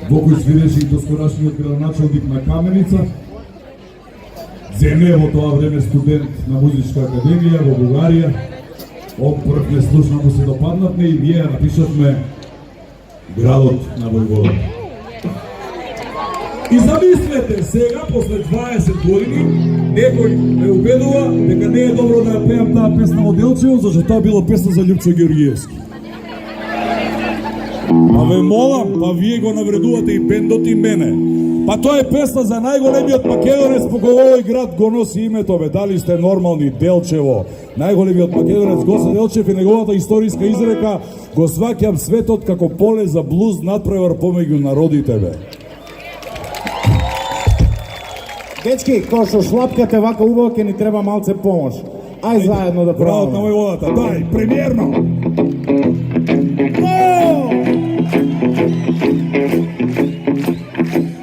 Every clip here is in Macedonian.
во кој свиреше и доскорашниот градоначалник на Каменица. Земја во тоа време студент на Музичка академија во Бугарија. Прв не слушна му се допаднатме и вие напишавме Градот на Војводата. И замислете сега, после 20 години, некој ме убедува дека не е добро да ја пеам таа песна во Делчево, зашто тоа била песна за Љупчо Георгиевски. Па ве молам, па вие го навредувате и бендот и мене. Па тоа е песна за најголемиот македонец по кој овој град го носи името, бе, дали сте нормални, Делчево. Најголемиот македонец Гоце Делчев и неговата историска изрека: го сваќам светот како поле за блуз надпревар помеѓу народите, бе. Дечки, кој што шлапкате вака убаво, ќе ни треба малце помош. Ај заедно да Градот на правиме. Војводата, дај, премиерно!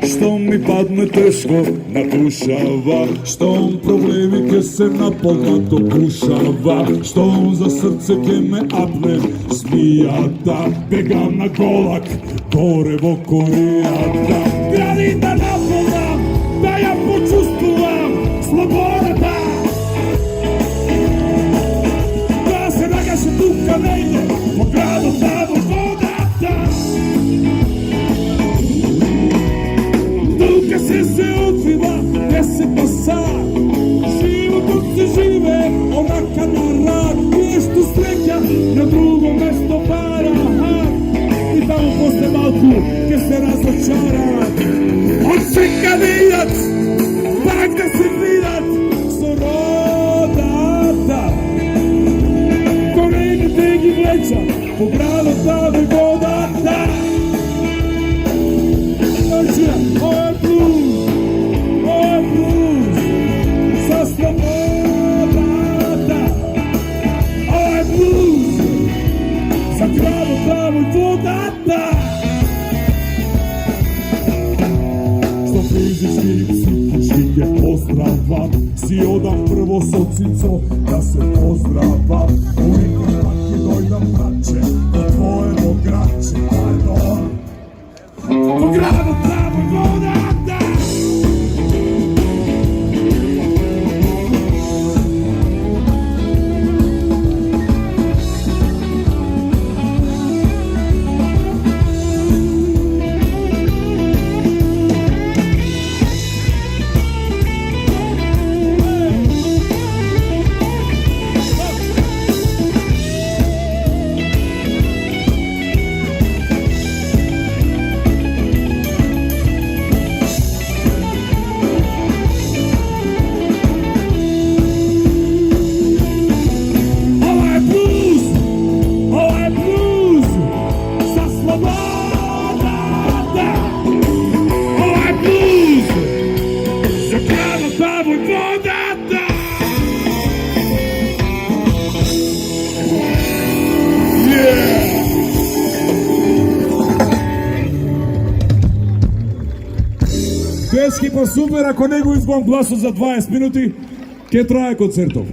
Штом ми падне тешко на душава, штом проблеми ке се наполнато кушава, штом за срце ке ме апне смијата, бегам на голак, горе во Корејата. Гради да наполнам, да ја почувствувам слободата. Да се нагаше тука нејде, по градот на Војводата. Тука се отвива, не се паса, животот се живе, онака на рак, нешто среќа, на друго место пара, и таму после малку ке се разочарат. Од сега не идат, пак да се видат со родата. Корените ги влеча по градот на Војводата. Ова е блуз, за слободата. Ова е блуз, за градот на Војводата. Што физички и психички ќе поздравам, си одам прво со Цицо да се поздравам. Уикенд пак ќе дојдам братче, до твоето градче, пардон. По градот на Војводата. Дечки, па супер, ако не го избавам гласот за 20 минути, ќе трае концертов.